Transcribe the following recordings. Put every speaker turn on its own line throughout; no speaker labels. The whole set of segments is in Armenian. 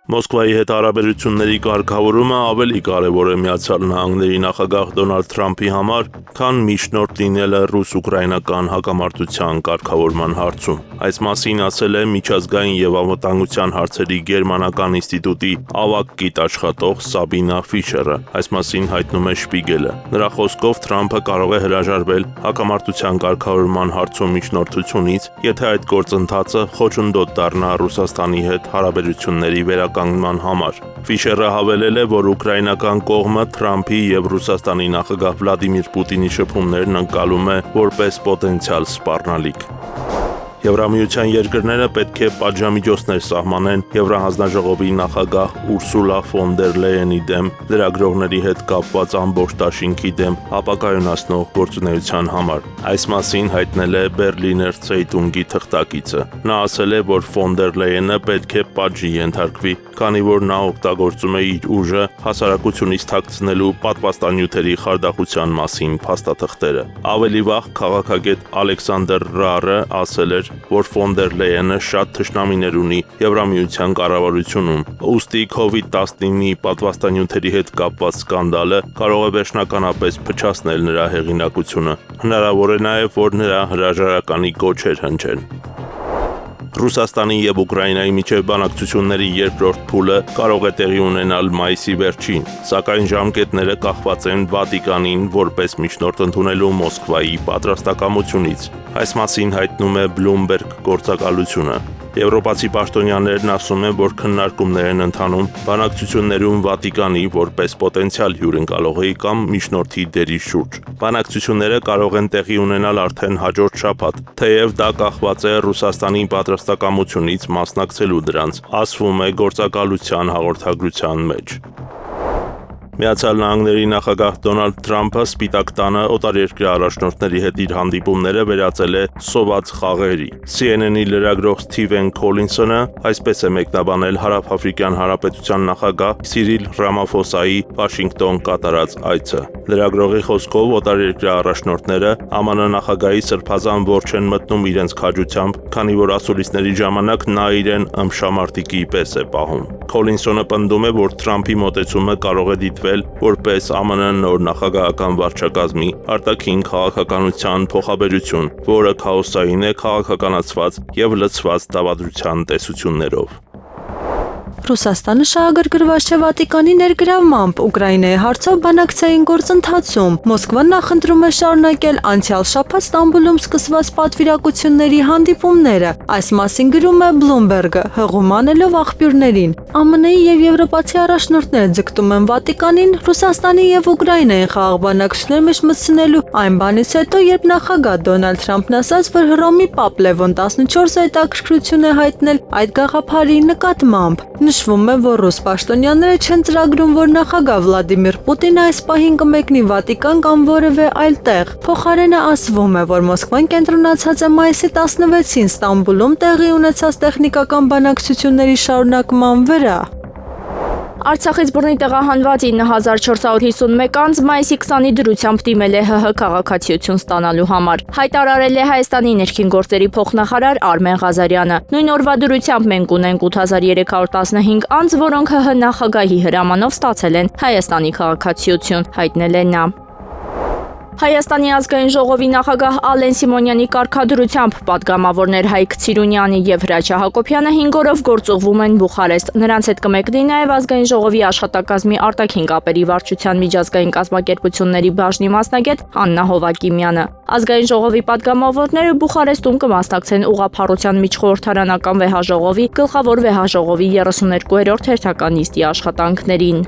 Մոսկվայի հետ հարաբերությունների կարգավորումը ավելի կարևոր է Միացյալ Նահանգների նախագահ Դոնալդ Թրամփի համար, քան միջնորդ լինելը ռուս-ուկրաինական հակամարտության կարգավորման հարցում։ Այս մասին ասել է միջազգային և անվտանգության հարցերի գերմանական ինստիտուտի ավագ գիտաշխատող Սաբինա Ֆիշերը, այս մասին հայտնում է Շպիգելը։ Նրա խոսքով Թրամփը կարող է հրաժարվել հակամարտության կարգավորման հարցում միջնորդությունից, եթե այդ գործընթացը խոչընդոտ դառնա Ռուսաստանի հետ հարաբերությունների վերականգնման համար։ Ֆիշերը հավելել է, որ ուկրաինական կողմը Թրամփի և Ռուսաստանի նախագահ Վլադիմիր Պուտինի շփումներն ընկալում է որպես պոտենցիալ սպառնալիք։ Եվրամիության երկրները պետք է պատժամիջոցներ սահմանեն Եվրահանձնաժողովի նախագահ Ուրսուլա ֆոն դեր Լեյենի դեմ լրագրողների հետ կապված ամբողջ դաշինքի դեմ ապակայունացնող գործունեության համար։ Այս մասին հայտնել է Բերլիներ Ցեյտունգի թղթակիցը։ Նա ասել է, որ ֆոն դեր Լեյենը պետք է պատժի ենթարկվի, քանի որ նա օգտագործում է իր ուժը հասարակությունից թաքցնելու պատվաստանյութերի խարդախության մասին փաստաթղթերը։ Ավելի վաղ քաղաքագետ Ալեքսանդր Ռարը ասել էր, որ ֆոն դեր Լեյենը շատ թշնամիներ ունի Եվրամիության կառավարությունում, ուստի COVID-19-ի պատվաստանյութերի հետ կապված սկանդալը կարող է վերջնականապես փչացնել նրա հեղինակությունը։ Հնարավոր է նաև, որ նրա հրաժարականի կոչեր հնչեն։ Ռուսաստանի և Ուկրաինայի միջև բանակցությունների երկրորդ փուլը կարող է տեղի ունենալ մայիսի վերջին, սակայն ժամկետները կախված են Վատիկանին որպես միջնորդ ընդունելու Մոսկվայի պատրաստակամությունից։ Այս մասին հայտնում է Bloomberg գործակալությունը։ Եվրոպացի պաշտոնյաներն ասում են, որ քննարկումներ են ընթանում բանակցություններում Վատիկանի որպես պոտենցիալ հյուրընկալողի կամ միջնորդի դերի շուրջ։ Բանակցությունները կարող են տեղի ունենալ արդեն հաջորդ շաբաթ, թեև դա կախված է Ռուսաստանի պատրաստակամությունից մասնակցելու դրանց, ասվում է գործակալության հաղորդագրության մեջ։ Միացյալ Նահանգների նախագահ Դոնալդ Թրամփը Սպիտակ տանը օտարերկրյա առաջնորդների հետ իր հանդիպումները վերածել է սոված խաղերի։ CNN-ի լրագրող Սթիվեն Քոլինսոնը այսպես է մեկնաբանել Հարավաֆրիկյան Հանրապետության նախագահ Սիրիլ Ռամաֆոսայի Վաշինգտոն կատարած այցը։ Լրագրողի խոսքով օտարերկրյա առաջնորդները ԱՄՆ նախագահի սրբազան ворջ են մտնում իրենց քաջությամբ, քանի որ ասուլիսների ժամանակ նա իրեն ըմբշամարտիկի պես է պահում։ Քոլինսոնը պնդում է, որ Թրամփի մոտեցումը կարող է դիտվել որպես ԱՄՆ նոր նախագահական վարչակազմի արտաքին քաղաքականության փոխաբերություն, որը քաոսային է քաղաքականացված և լցված դավադրության տեսություններով։
Ռուսաստանը շահագրգռված չէ Վատիկանի ներգրավմամբ Ուկրաինայի հարցով բանակցային գործընթացում։ Մոսկվան նախընտրում է շարունակել անցյալ շաբաթ Ստամբուլում սկսված պատվիրակությունների հանդիպումները։ Այս մասին գրում է Bloomberg-ը, հղում անելով աղբյուրներին։ ԱՄՆ-ի և եվրոպացի առաջնորդները ձգտում են Վատիկանին Ռուսաստանի և Ուկրաինայի խաղաղ բանակցություններ մեջ մտցնելու այն բանից հետո, երբ նախագահ Դոնալդ Թրամփն ասաց, որ Հռոմի Պապ Լևոն 14-ը հետաքրքրություն է հայտնել այդ գաղափարի նկատմամբ։ Նշվում է, որ ռուս պաշտոնյաները չեն ծրագրում, որ նախագահ Վլադիմիր Պուտինը այս պահին կմեկնի Վատիկան կամ որևէ այլ տեղ։ Փոխարենը ասվում է, որ Մոսկվան կենտրոնացած է մայիսի 16-ին Ստամբուլում տեղի ունեցած տեխնիկական բանակցությունների շարունակման վրա։
Արցախից բռնի տեղահանված 9451 անձ մայիսի 20-ի դրությամբ դիմել է ՀՀ քաղաքացիություն ստանալու համար։ Հայտարարել է Հայաստանի ներքին գործերի փոխնախարար Արմեն Ղազարյանը։ Նույն օրվա դրությամբ մենք ունենք 8315 անձ, որոնք ՀՀ նախագահի հրամանով ստացել են Հայաստանի քաղաքացիություն, հայտնել է նա։ Հայաստանի ազգային ժողովի նախագահ Ալեն Սիմոնյանի կարգադրությամբ պատգամավորներ Հայկ Ցիրունյանի և Հրաչյա Հակոբյանը 5 օրով գործուղվում են Բուխարեստ։ Նրանց հետ կմեկնի նաև ազգային ժողովի աշխատակազմի արտաքին կապերի վարչության միջազգային կազմակերպությունների բաժնի մասնագետ Աննա Հովակիմյանը։ Ազգային ժողովի պատգամավորները Բուխարեստում կմասնակցեն ուղղափառության միջխորհրդարանական վեհաժողովի գլխավոր վեհաժողովի 32-րդ հերթական նիստի աշխատանքներին։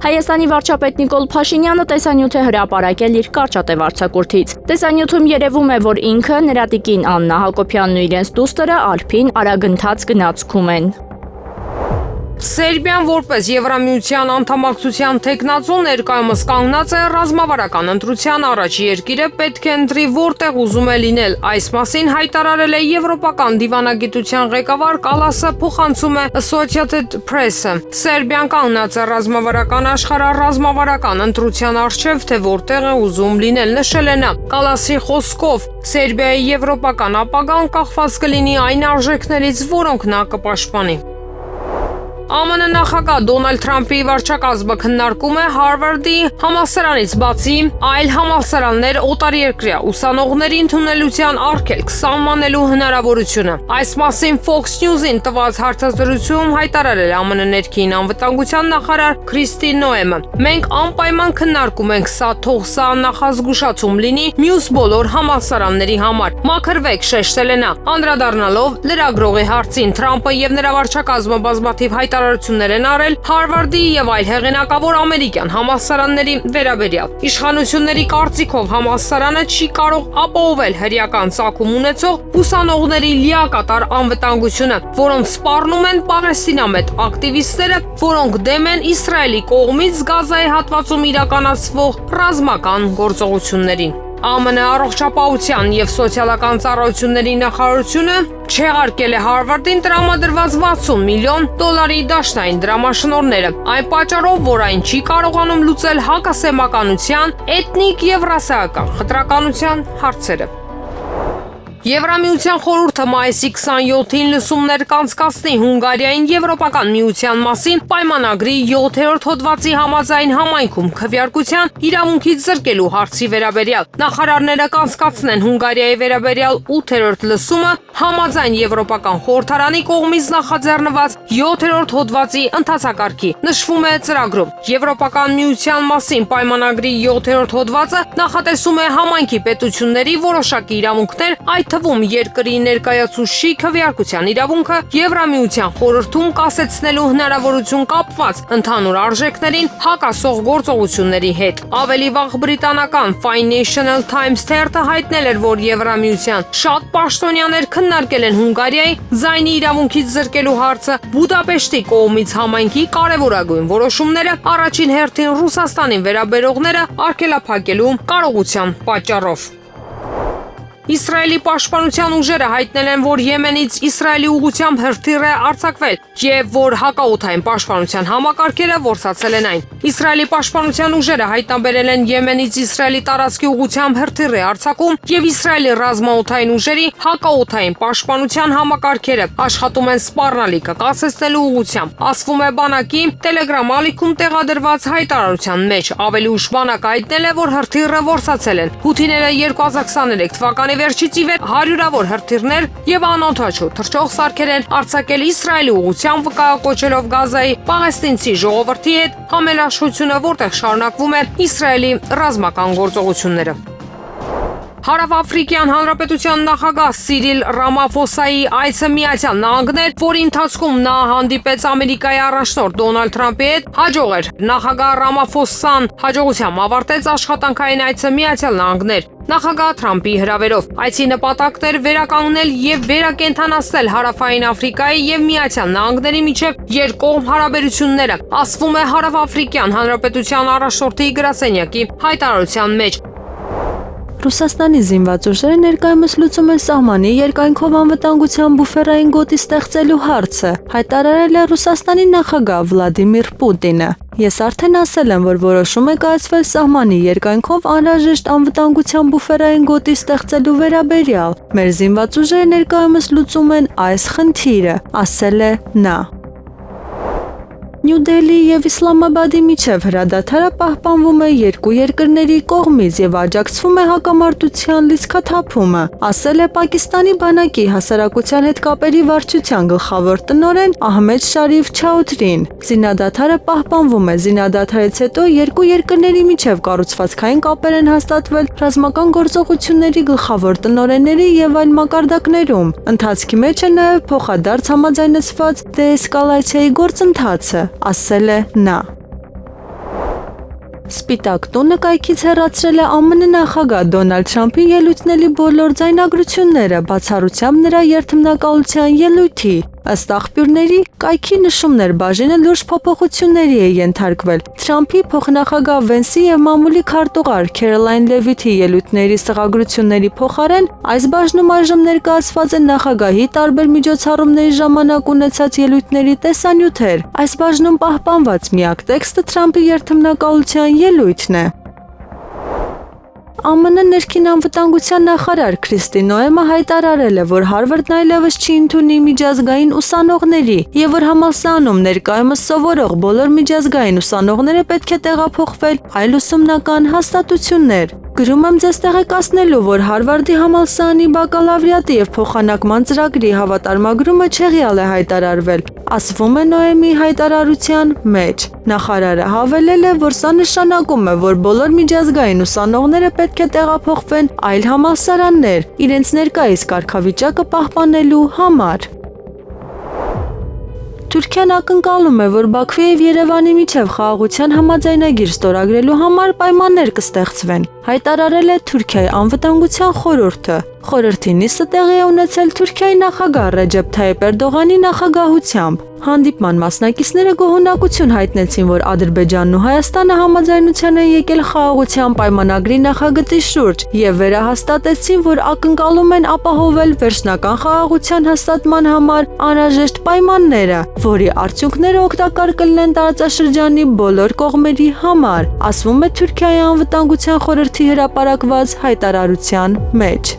Հայաստանի վարչապետ Նիկոլ Փաշինյանը տեսանյութ է հրապարակել իր կարճատև արձակուրդից։ Տեսանյութում երևում է, որ ինքը, նրա տիկին Աննա Հակոբյանն ու իրենց դուստրը Ալփին արագընթաց գնացքում են։
Սերբիան որպես Եվրամիության անդամակցության թեկնածու ներկայումս կանգնած է ռազմավարական ընտրության առաջ։ Երկիրը պետք է ընտրի որտեղ ուզում է լինել։ Այս մասին հայտարարել է Եվրոպական դիվանագիտության ղեկավար Կալասը, փոխանցում է Associated Press-ը։ Սերբիան կանգնած է ռազմավարական աշխարհառազմավարական ընտրության առջև, թե որտեղ է ուզում լինել, նշել է նա։ Կալասի խոսքով Սերբիայի եվրոպական ապագան կախված կլինի այն արժեքներից, որոնք նա կպաշտպանի։ ԱՄՆ նախագահ Դոնալդ Թրամփի վարչակազմը քննարկում է Հարվարդի համալսարանից բացի այլ համալսարաններ օտարերկրյա ուսանողների ընդունելության արգելք սահմանելու հնարավորությունը։ Այս մասին Fox News-ին տված հարցազրույցում հայտարարել է ԱՄՆ ներքին անվտանգության նախարար Քրիստի Նոեմը։ Մենք անպայման քննարկում ենք սա, թող սա նախազգուշացում լինի մյուս բոլոր համալսարանների համար։ Մաքրվեք, շեշտել է նա։ Անդրադառնալով լրագրողի հարցին, Թրամփը եւ նրա վարչակազմը բազմաթիվ հայտարարություններ են արել Հարվարդի եւ այլ հեղինակավոր ամերիկյան համալսարանների վերաբերյալ։ Իշխանությունների կարծիքով համալսարանը չի կարող ապահովել հրեական ծագում ունեցող ուսանողների լիակատար անվտանգությունը, որոնց սպառնում են պաղեստինամետ ակտիվիստները, որոնք դեմ են Իսրայելի կողմից Գազայի հատվածում իրականացվող ռազմական գործողություններին։ ԱՄՆ առողջապահության եւ սոցիալական ծառայությունների նախարարությունը չեղարկել է Հարվարդին տրամադրված $60 միլիոն դաշնային դրամաշնորհները, այն պատճառով, որ այն չի կարողանում լուծել հակասեմականության, էթնիկ եւ ռասայական խտրականության հարցերը։ Եվրամիության խորհուրդը մայիսի 27-ին լսումներ կանցկացնի Հունգարիային Եվրոպական միության մասին պայմանագրի 7-րդ հոդվածի համաձայն համայնքում քվեարկության իրավունքից զրկելու հարցի վերաբերյալ։ Նախարարները կանցկացնեն Հունգարիայի վերաբերյալ 8-րդ լսումը համաձայն Եվրոպական խորհրդարանի կողմից նախաձեռնված 7-րդ հոդվածի ընթացակարգի։ Նշվում է ծրագրում։ Եվրոպական միության մասին պայմանագրի 7-րդ հոդվածը նախատեսում է համայնքի պետությունների որոշակի իրավունքներ, այդ թվում երկրի ներկայացուցիչի քվեարկության իրավունքը Եվրամիության խորհրդում կասեցնելու հնարավորություն կապված ընդհանուր արժեքներին հակասող գործողությունների հետ։ Ավելի վաղ բրիտանական Financial Times թերթը հայտնել էր, որ Եվրամիության շատ պաշտոնյաներ քննարկել են Հունգարիայի ձայնի իրավունքից զրկելու հարցը, Բուդապեշտի կողմից համայնքի կարևորագույն որոշումները, առաջին հերթին Ռուսաստանին վերաբերողները արգելափակելու կարողության պատճառով։ Իսրայելի պաշտպանության ուժերը հայտնել են, որ Եմենից Իսրայելի ուղղությամբ հրթիռ է արձակվել եւ որ հակաօդային պաշտպանության համակարգերը որսացել են այն։ Իսրայելի պաշտպանության ուժերը հայտնաբերել են Եմենից Իսրայելի տարածքի ուղղությամբ հրթիռ է արձակում եւ Իսրայելի ռազմաօդային ուժերի հակաօդային պաշտպանության համակարգերը աշխատում են սպառնալիքը կասեցնելու ուղղությամբ։ Ասվում է բանակի Telegram ալիքում տեղադրված հայտարարության մեջ։ Ավելի ուշ բանակը հայտնել է, որ հրթիռը որսացել են։ Հութիները 2023 թվականի վերջից ի վեր հարյուրավոր հրթիռներ եւ անօդաչու թռչող սարքեր են արձակել Իսրայելի ուղղությամբ վկայակոչելով Գազայի պաղեստինցի ժողովրդի հետ համելաշխությունը, որտեղ շարունակվում է Իսրայելի ռազմական գործողությունները։ Հարավաֆրիկյան Հանրապետության նախագահ Սիրիլ Ռամաֆոսայի այցը Միացյալ Նահանգներ, որի ընթացքում նա հանդիպեց Ամերիկայի առաջնորդ Դոնալդ Թրամփի հետ, հաջող էր։ Նախագահ Ռամաֆոսան հաջողությամբ ավարտեց աշխատանքային այցը Միացյալ Նահանգներ։ Նախագահ Թրամփի հրավերով այցի նպատակն էր վերականգնել եւ վերակենդանացնել Հարավային Աֆրիկայի եւ Միացյալ Նահանգների միջև երկկողմ հարաբերությունները, ասվում է Հարավաֆրիկյան Հանրապետության առաջնորդի գրասենյակի հայտարարության մեջ։
Ռուսաստանի զինված ուժերը ներկայումս լուծում են սահմանի երկայնքով անվտանգության բուֆերային գոտի ստեղծելու հարցը, հայտարարել է Ռուսաստանի նախագահ Վլադիմիր Պուտինը։ Ես արդեն ասել եմ, որ որոշում է կայացվել սահմանի երկայնքով անհրաժեշտ անվտանգության բուֆերային գոտի ստեղծելու վերաբերյալ։ Մեր զինված ուժերը ներկայումս լուծում են այս խնդիրը, ասել է նա։ Նյու Դելհի եւ Իսլամաբադի միջև հրադադարը պահպանվում է երկու երկրների կողմից եւ աջակցվում է հակամարտության լիցքաթափումը, ասել է Պակիստանի բանակի հասարակության հետ կապերի վարչության գլխավոր տնօրեն Ահմեդ Շարիֆ Չաուդրին։ Զինադադարը պահպանվում է։ Զինադադարից հետո երկու երկրների միջև կառուցվածքային կապեր են հաստատվել ռազմական գործողությունների գլխավոր տնօրենների եւ այլ մակարդակներում։ Ընթացքի մեջ է նաեւ փոխադարձ համաձայնեցված դեէսկալացիայի գործընթացը, ասել է նա։ Սպիտակ տունը կայքից հեռացրել է ԱՄՆ նախագահ Դոնալդ Թրամփի ելույթների բոլոր ձայնագրությունները, բացառությամբ նրա երթմնակալության ելույթի։ Ըստ աղբյուրների, կայքի նշումներ բաժինը լուրջ փոփոխությունների է ենթարկվել։ Թրամփի փոխնախագահ Վենսի եւ մամուլի քարտուղար Քերոլայն Լևիթի ելույթների սղագրությունների փոխարեն այս բաժնում այժմ ներկայացված են նախագահի տարբեր միջոցառումների ժամանակ ունեցած ելույթների տեսանյութեր։ Այս բաժնում պահպանված միակ տեքստը Թրամփի երթմնակալության ելույթն է։ ԱՄՆ ներքին անվտանգության նախարար Քրիստի Նոեմը հայտարարել է, որ Հարվարդն այլևս չի ընդունի միջազգային ուսանողների եւ որ համալսարանում ներկայումս սովորող բոլոր միջազգային ուսանողները պետք է տեղափոխվել այլ ուսումնական հաստատություններ։ Գրում եմ ձեզ տեղեկացնելու, որ Հարվարդի համալսարանի բակալավրիատի եւ փոխանակման ծրագրի հավատարմագրումը չեղյալ է հայտարարվել, ասվում է Նոեմի հայտարարության մեջ։ Նախարարը հավելել է, որ սա նշանակում է, որ բոլոր միջազգային ուսանողները պետք է տեղափոխվեն այլ համալսարաններ, իրենց ներկայիս կարգավիճակը պահպանելու համար։ Թուրքիան ակնկալում է, որ Բաքվի եւ Երևանի միջև խաղաղության համաձայնագիր ստորագրելու համար պայմաններ կստեղծվեն, հայտարարել է Թուրքիայի անվտանգության խորհուրդը։ Խորհրդի նիստը տեղի է ունեցել Թուրքիայի նախագահ Ռեջեփ Թայիփ Էրդողանի նախագահությամբ։ Հանդիպման մասնակիցները գոհունակություն հայտնեցին, որ Ադրբեջանն ու Հայաստանը համաձայնության են եկել խաղաղության պայմանագրի նախագծի շուրջ եւ վերահաստատեցին, որ ակնկալում են ապահովել վերջնական խաղաղության հաստատման համար անհրաժեշտ պայմանները, որի արդյունքները օգտակար կլինեն տարածաշրջանի բոլոր կողմերի համար, ասվում է Թուրքիայի անվտանգության խորհրդի հրապարակված հայտարարության մեջ։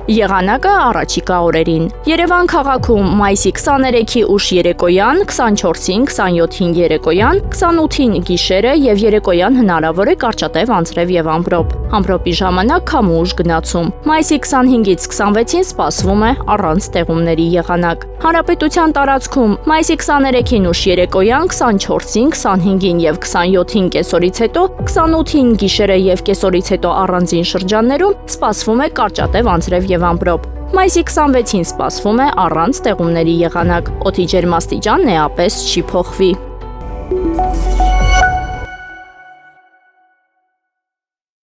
Եղանակը առաջիկա օրերին։ Երևան քաղաքում մայիսի 23-ի ուշ երեկոյան, 24-ին, 27-ին երեկոյան, 28-ին գիշերը եւ երեկոյան հնարավոր է կարճատև անձրև եւ ամպրոպ։ Ամպրոպի ժամանակ քամու ուժ գնացում։ Մայիսի 25-ից 26-ին սպասվում է առանց տեղումների եղանակ։ Հանրապետության տարածքում մայիսի 23-ին ուշ երեկոյան, 24-ին, 25-ին եւ 27-ին կեսօրից հետո, 28-ին գիշերը եւ կեսօրից հետո առանձին շրջաններում սպասվում է կարճատև անձրև եւ ամպրոպ։ Մայիսի 26-ին սպասվում է առանց տեղումների եղանակ։ Օդի ջերմաստիճանն էապես չի փոխվի։